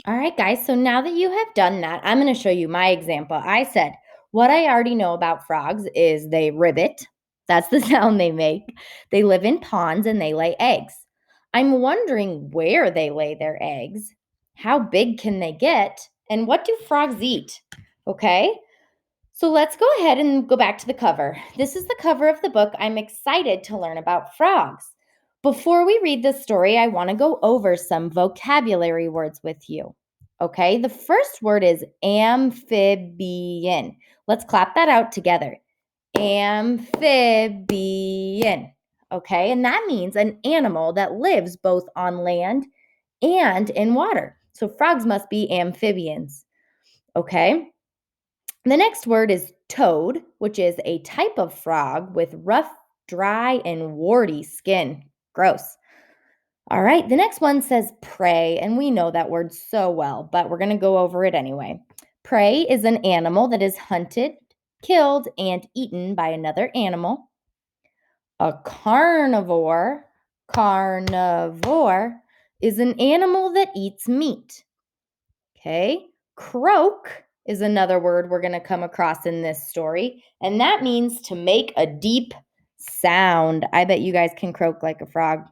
All right, guys. So now that you have done that, I'm going to show you my example. I said, what I already know about frogs is they ribbit. That's the sound they make. They live in ponds and they lay eggs. I'm wondering where they lay their eggs. How big can they get? And what do frogs eat? Okay. So let's go ahead and go back to the cover. This is the cover of the book. I'm excited to learn about frogs. Before we read this story, I want to go over some vocabulary words with you. Okay, the first word is amphibian. Let's clap that out together. Amphibian. Okay, and that means an animal that lives both on land and in water. So frogs must be amphibians. Okay. The next word is toad, which is a type of frog with rough, dry, and warty skin. Gross. All right, the next one says prey, and we know that word so well, but we're going to go over it anyway. Prey is an animal that is hunted, killed, and eaten by another animal. A carnivore is an animal that eats meat. Okay. Croak is another word we're going to come across in this story, and that means to make a deep sound. I bet you guys can croak like a frog.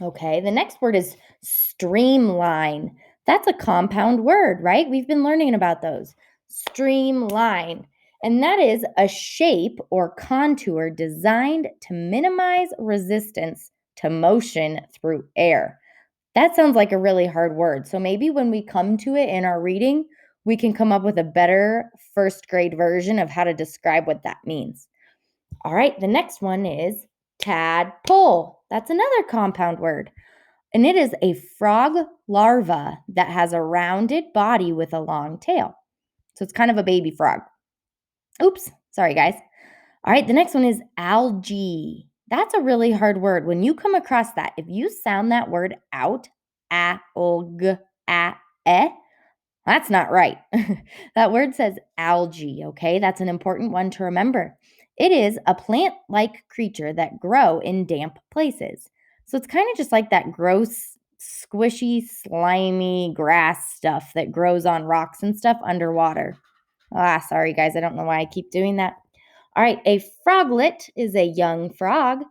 Okay, the next word is streamline. That's a compound word, right? We've been learning about those. Streamline. And that is a shape or contour designed to minimize resistance to motion through air. That sounds like a really hard word. So maybe when we come to it in our reading, we can come up with a better first grade version of how to describe what that means. All right, the next one is tadpole. That's another compound word. And it is a frog larva that has a rounded body with a long tail. So it's kind of a baby frog. Oops, sorry guys. All right, the next one is algae. That's a really hard word. When you come across that, if you sound that word out, alg, that's not right. That word says algae, okay? That's an important one to remember. It is a plant-like creature that grow in damp places. So it's kind of just like that gross, squishy, slimy grass stuff that grows on rocks and stuff underwater. Sorry guys, I don't know why I keep doing that. All right, a froglet is a young frog.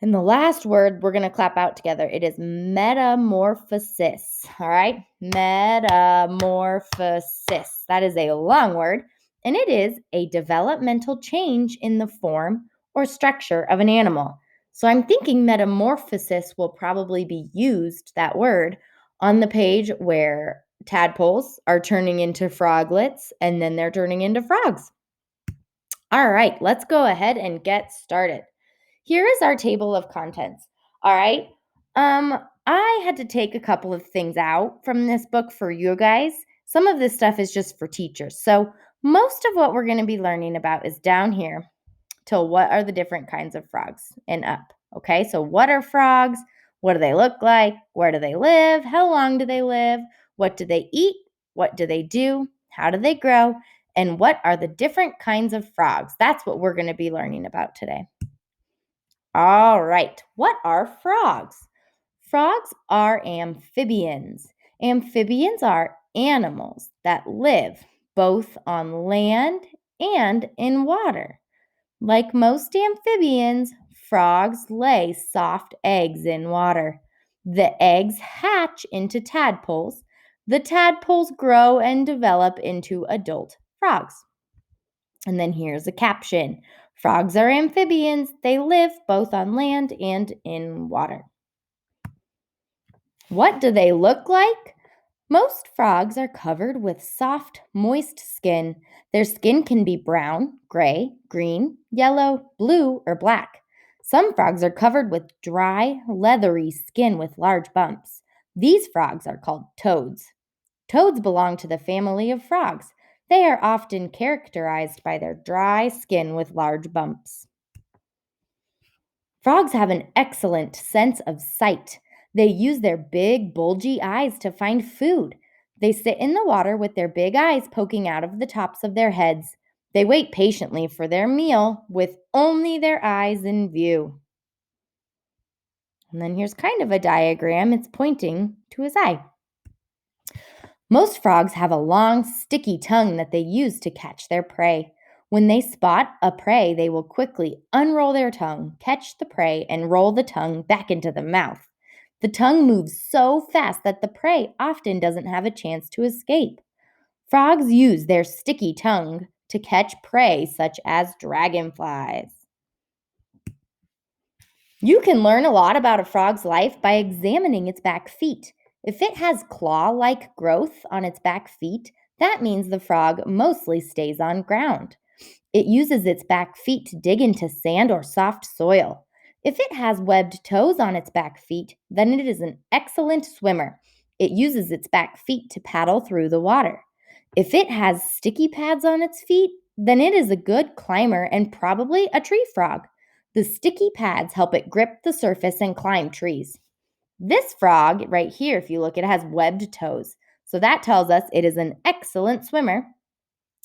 And the last word we're going to clap out together. It is metamorphosis. All right. Metamorphosis. That is a long word. And it is a developmental change in the form or structure of an animal. So I'm thinking metamorphosis will probably be used, that word, on the page where tadpoles are turning into froglets and then they're turning into frogs. All right. Let's go ahead and get started. Here is our table of contents. All right. I had to take a couple of things out from this book for you guys. Some of this stuff is just for teachers. So most of what we're going to be learning about is down here till what are the different kinds of frogs and up. Okay. So what are frogs? What do they look like? Where do they live? How long do they live? What do they eat? What do they do? How do they grow? And what are the different kinds of frogs? That's what we're going to be learning about today. All right. What are frogs? Frogs are amphibians. Amphibians are animals that live both on land and in water. Like most amphibians, frogs lay soft eggs in water. The eggs hatch into tadpoles. The tadpoles grow and develop into adult frogs. And then here's a caption. Frogs are amphibians. They live both on land and in water. What do they look like? Most frogs are covered with soft, moist skin. Their skin can be brown, gray, green, yellow, blue, or black. Some frogs are covered with dry, leathery skin with large bumps. These frogs are called toads. Toads belong to the family of frogs. They are often characterized by their dry skin with large bumps. Frogs have an excellent sense of sight. They use their big, bulgy eyes to find food. They sit in the water with their big eyes poking out of the tops of their heads. They wait patiently for their meal with only their eyes in view. And then here's kind of a diagram. It's pointing to his eye. Most frogs have a long, sticky tongue that they use to catch their prey. When they spot a prey, they will quickly unroll their tongue, catch the prey, and roll the tongue back into the mouth. The tongue moves so fast that the prey often doesn't have a chance to escape. Frogs use their sticky tongue to catch prey such as dragonflies. You can learn a lot about a frog's life by examining its back feet. If it has claw like growth on its back feet, that means the frog mostly stays on ground. It uses its back feet to dig into sand or soft soil. If it has webbed toes on its back feet, then it is an excellent swimmer. It uses its back feet to paddle through the water. If it has sticky pads on its feet, then it is a good climber and probably a tree frog. The sticky pads help it grip the surface and climb trees. This frog, right here, if you look, it has webbed toes. So that tells us it is an excellent swimmer.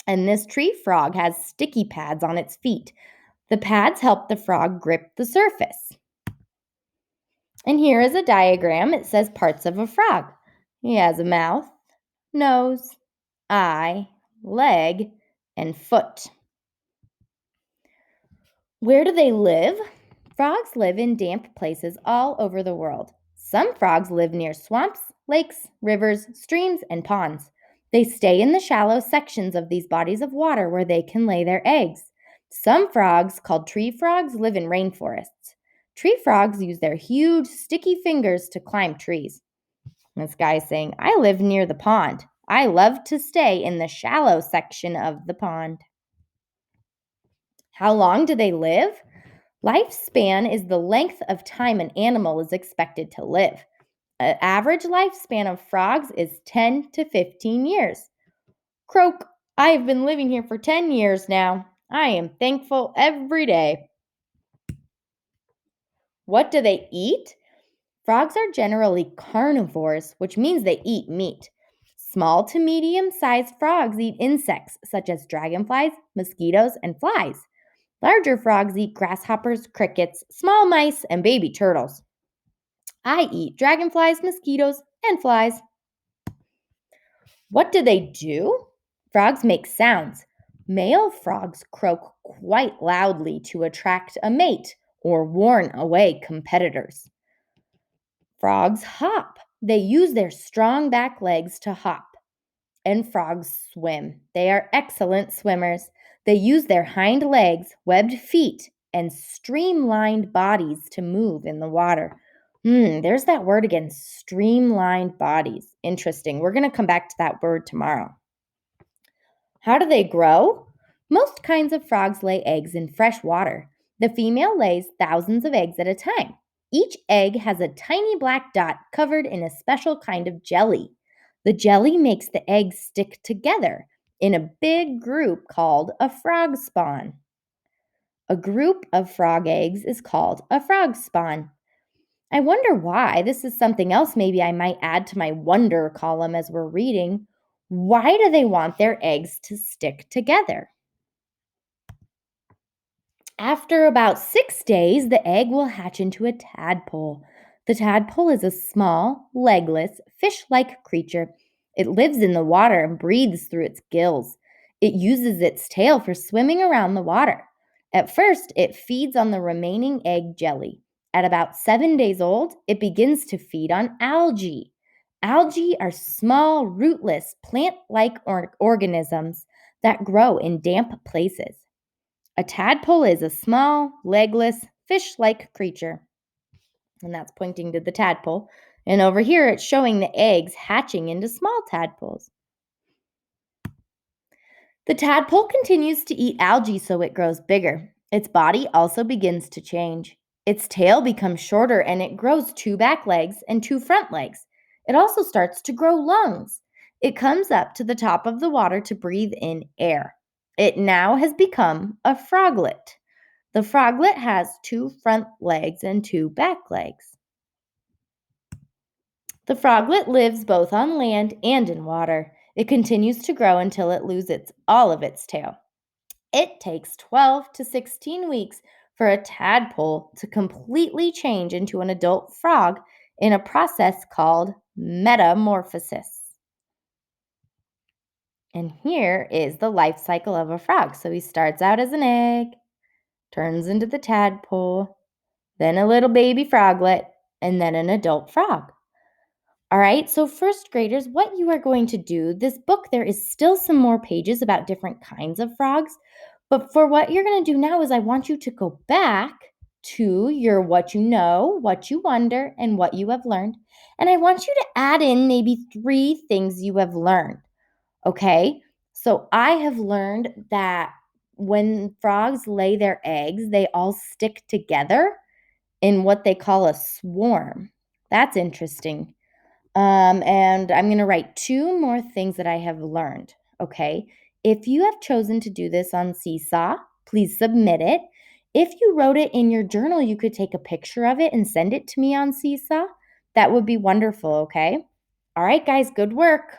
And this tree frog has sticky pads on its feet. The pads help the frog grip the surface. And here is a diagram. It says parts of a frog. He has a mouth, nose, eye, leg, and foot. Where do they live? Frogs live in damp places all over the world. Some frogs live near swamps, lakes, rivers, streams, and ponds. They stay in the shallow sections of these bodies of water where they can lay their eggs. Some frogs, called tree frogs, live in rainforests. Tree frogs use their huge, sticky fingers to climb trees. This guy is saying, I live near the pond. I love to stay in the shallow section of the pond. How long do they live? Lifespan is the length of time an animal is expected to live. An average lifespan of frogs is 10 to 15 years. Croak, I have been living here for 10 years now. I am thankful every day. What do they eat? Frogs are generally carnivores, which means they eat meat. Small to medium sized frogs eat insects such as dragonflies, mosquitoes, and flies. Larger frogs eat grasshoppers, crickets, small mice, and baby turtles. I eat dragonflies, mosquitoes, and flies. What do they do? Frogs make sounds. Male frogs croak quite loudly to attract a mate or warn away competitors. Frogs hop. They use their strong back legs to hop. And frogs swim. They are excellent swimmers. They use their hind legs, webbed feet, and streamlined bodies to move in the water. There's that word again, streamlined bodies. Interesting. We're going to come back to that word tomorrow. How do they grow? Most kinds of frogs lay eggs in fresh water. The female lays thousands of eggs at a time. Each egg has a tiny black dot covered in a special kind of jelly. The jelly makes the eggs stick together in a big group called a frog spawn. A group of frog eggs is called a frog spawn. I wonder why. This is something else maybe I might add to my wonder column as we're reading. Why do they want their eggs to stick together? After about 6 days, the egg will hatch into a tadpole. The tadpole is a small, legless, fish like creature. It lives in the water and breathes through its gills. It uses its tail for swimming around the water. At first, it feeds on the remaining egg jelly. At about 7 days old, it begins to feed on algae. Algae are small, rootless, plant like organisms that grow in damp places. A tadpole is a small, legless, fish like creature. And that's pointing to the tadpole. And over here, it's showing the eggs hatching into small tadpoles. The tadpole continues to eat algae so it grows bigger. Its body also begins to change. Its tail becomes shorter and it grows 2 back legs and 2 front legs. It also starts to grow lungs. It comes up to the top of the water to breathe in air. It now has become a froglet. The froglet has 2 front legs and 2 back legs. The froglet lives both on land and in water. It continues to grow until it loses all of its tail. It takes 12 to 16 weeks for a tadpole to completely change into an adult frog in a process called metamorphosis. And here is the life cycle of a frog. So he starts out as an egg, turns into the tadpole, then a little baby froglet, and then an adult frog. All right, so first graders, what you are going to do, this book, there is still some more pages about different kinds of frogs. But for what you're going to do now is I want you to go back to your what you know, what you wonder, and what you have learned. And I want you to add in maybe 3 things you have learned. Okay, so I have learned that when frogs lay their eggs, they all stick together in what they call a swarm. That's interesting. And I'm going to write 2 more things that I have learned. Okay. If you have chosen to do this on Seesaw, please submit it. If you wrote it in your journal, you could take a picture of it and send it to me on Seesaw. That would be wonderful. Okay. All right, guys, good work.